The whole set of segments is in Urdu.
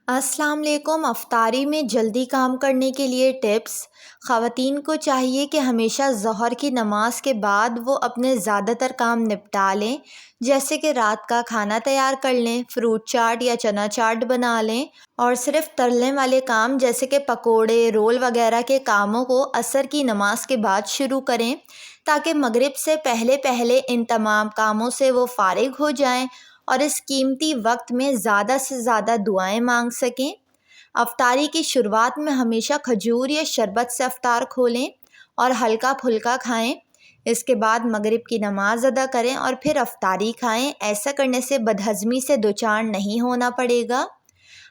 السلام علیکم۔ افطاری میں جلدی کام کرنے کے لیے ٹپس۔ خواتین کو چاہیے کہ ہمیشہ ظہر کی نماز کے بعد وہ اپنے زیادہ تر کام نپٹا لیں، جیسے کہ رات کا کھانا تیار کر لیں، فروٹ چاٹ یا چنا چاٹ بنا لیں، اور صرف تلنے والے کام جیسے کہ پکوڑے، رول وغیرہ کے کاموں کو عصر کی نماز کے بعد شروع کریں تاکہ مغرب سے پہلے ان تمام کاموں سے وہ فارغ ہو جائیں اور اس قیمتی وقت میں زیادہ سے زیادہ دعائیں مانگ سکیں۔ افطاری کی شروعات میں ہمیشہ کھجور یا شربت سے افطار کھولیں اور ہلکا پھلکا کھائیں۔ اس کے بعد مغرب کی نماز ادا کریں اور پھر افطاری کھائیں۔ ایسا کرنے سے بدہضمی سے دوچار نہیں ہونا پڑے گا۔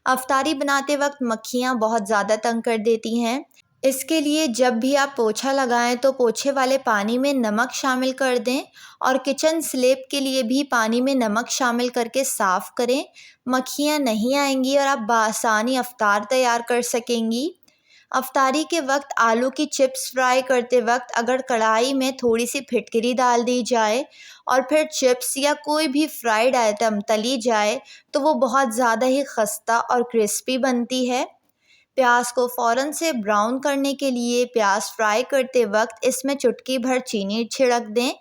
افطاری بناتے وقت مکھیاں بہت زیادہ تنگ کر دیتی ہیں۔ اس کے لیے جب بھی آپ پوچھا لگائیں تو پوچھے والے پانی میں نمک شامل کر دیں اور کچن سلیب کے لیے بھی پانی میں نمک شامل کر کے صاف کریں۔ مکھیاں نہیں آئیں گی اور آپ بآسانی افطار تیار کر سکیں گی۔ افطاری کے وقت آلو کی چپس فرائی کرتے وقت اگر کڑھائی میں تھوڑی سی پھٹکری ڈال دی جائے اور پھر چپس یا کوئی بھی فرائیڈ آئٹم تلی جائے تو وہ بہت زیادہ ہی خستہ اور کرسپی بنتی ہے۔ پیاز کو فوراً سے براؤن کرنے کے لیے پیاز فرائی کرتے وقت اس میں چٹکی بھر چینی چھڑک دیں۔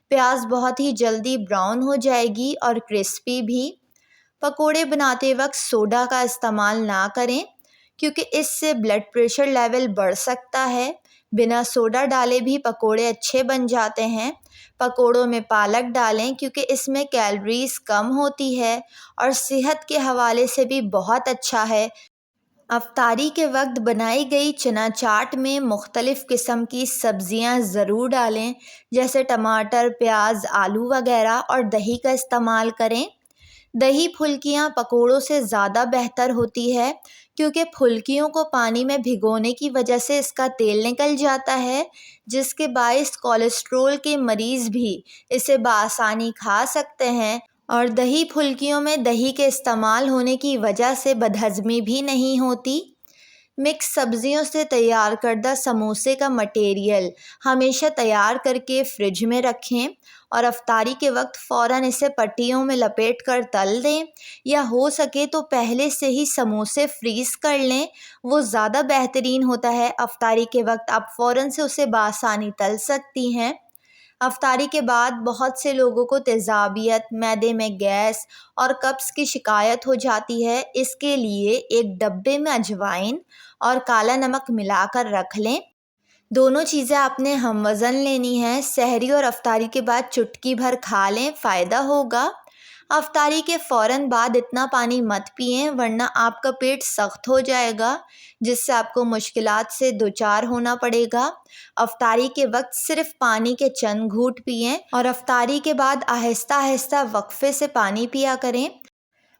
پیاز بہت ہی جلدی براؤن ہو جائے گی اور کرسپی بھی۔ پکوڑے بناتے وقت سوڈا کا استعمال نہ کریں کیونکہ اس سے بلڈ پریشر لیول بڑھ سکتا ہے۔ بنا سوڈا ڈالے بھی پکوڑے اچھے بن جاتے ہیں۔ پکوڑوں میں پالک ڈالیں کیونکہ اس میں کیلوریز کم ہوتی ہے اور صحت کے حوالے سے بھی بہت اچھا ہے۔ افطاری کے وقت بنائی گئی چنا چاٹ میں مختلف قسم کی سبزیاں ضرور ڈالیں، جیسے ٹماٹر، پیاز، آلو وغیرہ، اور دہی کا استعمال کریں۔ دہی پھلکیاں پکوڑوں سے زیادہ بہتر ہوتی ہے کیونکہ پھلکیوں کو پانی میں بھگونے کی وجہ سے اس کا تیل نکل جاتا ہے، جس کے باعث کولیسٹرول کے مریض بھی اسے بآسانی کھا سکتے ہیں، اور دہی پھلکیوں میں دہی کے استعمال ہونے کی وجہ سے بدہضمی بھی نہیں ہوتی۔ مکس سبزیوں سے تیار کردہ سموسے کا مٹیریل ہمیشہ تیار کر کے فریج میں رکھیں اور افطاری کے وقت فوراً اسے پٹیوں میں لپیٹ کر تل دیں، یا ہو سکے تو پہلے سے ہی سموسے فریز کر لیں، وہ زیادہ بہترین ہوتا ہے۔ افطاری کے وقت آپ فوراً سے اسے بآسانی تل سکتی ہیں۔ افطاری کے بعد بہت سے لوگوں کو تیزابیت، معدے میں گیس اور قبض کی شکایت ہو جاتی ہے۔ اس کے لیے ایک ڈبے میں اجوائن اور کالا نمک ملا کر رکھ لیں۔ دونوں چیزیں آپ نے ہم وزن لینی ہیں۔ سحری اور افطاری کے بعد چٹکی بھر کھا لیں، فائدہ ہوگا۔ افطاری کے فوراً بعد اتنا پانی مت پئیں ورنہ آپ کا پیٹ سخت ہو جائے گا، جس سے آپ کو مشکلات سے دوچار ہونا پڑے گا۔ افطاری کے وقت صرف پانی کے چند گھونٹ پئیں اور افطاری کے بعد آہستہ آہستہ وقفے سے پانی پیا کریں۔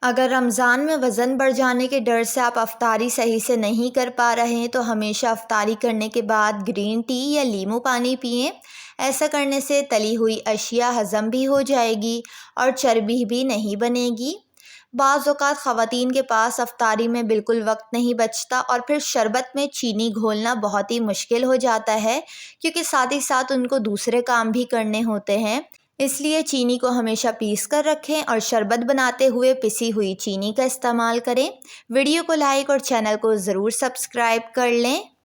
اگر رمضان میں وزن بڑھ جانے کے ڈر سے آپ افطاری صحیح سے نہیں کر پا رہے ہیں تو ہمیشہ افطاری کرنے کے بعد گرین ٹی یا لیمو پانی پئیں۔ ایسا کرنے سے تلی ہوئی اشیاء ہضم بھی ہو جائے گی اور چربی بھی نہیں بنے گی۔ بعض اوقات خواتین کے پاس افطاری میں بالکل وقت نہیں بچتا اور پھر شربت میں چینی گھولنا بہت ہی مشکل ہو جاتا ہے کیونکہ ساتھ ہی ساتھ ان کو دوسرے کام بھی کرنے ہوتے ہیں۔ اس لیے چینی کو ہمیشہ پیس کر رکھیں اور شربت بناتے ہوئے پسی ہوئی چینی کا استعمال کریں۔ ویڈیو کو لائک اور چینل کو ضرور سبسکرائب کر لیں۔